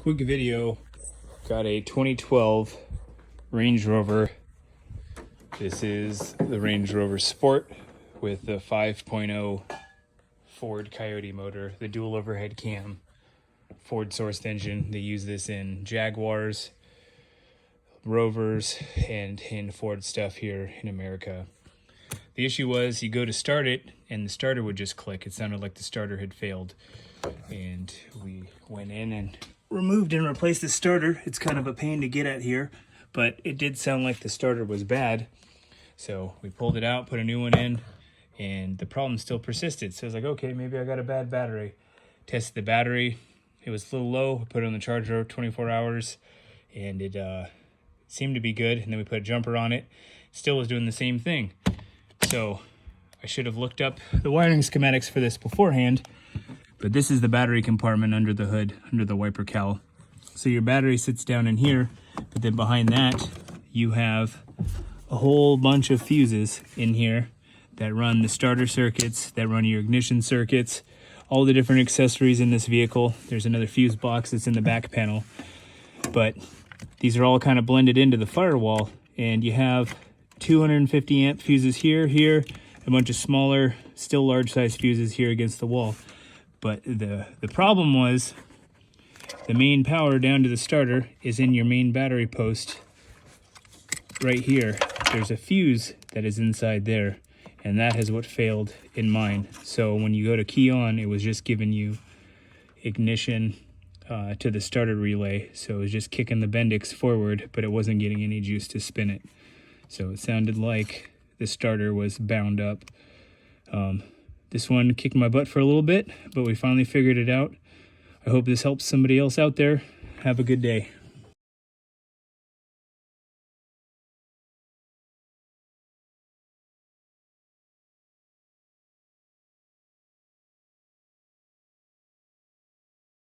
Quick video. Got a 2012 Range Rover. This is the Range Rover Sport with the 5.0 Ford Coyote motor, the dual overhead cam, Ford sourced engine. They use this in Jaguars, Rovers, and in Ford stuff here in America. The issue was you go to start it and the starter would just click. It sounded like the starter had failed. And we went in and removed and replaced the starter. It's kind of a pain to get at here, but it did sound like the starter was bad. So we pulled it out, put a new one in, and the problem still persisted. So I was like, okay, maybe I got a bad battery. Tested the battery. It was a little low. I put it on the charger 24 hours, and it seemed to be good. And then we put a jumper on it. Still was doing the same thing. So I should have looked up the wiring schematics for this beforehand. But this is the battery compartment under the hood, under the wiper cowl. So your battery sits down in here, but then behind that, you have a whole bunch of fuses in here that run the starter circuits, that run your ignition circuits, all the different accessories in this vehicle. There's another fuse box that's in the back panel. But these are all kind of blended into the firewall, and you have 250 amp fuses here, a bunch of smaller, still large size fuses here against the wall. But the problem was the main power down to the starter is in your main battery post right here. There's a fuse that is inside there, and that is what failed in mine. So when you go to key on, it was just giving you ignition to the starter relay. So it was just kicking the Bendix forward, but it wasn't getting any juice to spin it. So it sounded like the starter was bound up. This one kicked my butt for a little bit, but we finally figured it out. I hope this helps somebody else out there. Have a good day.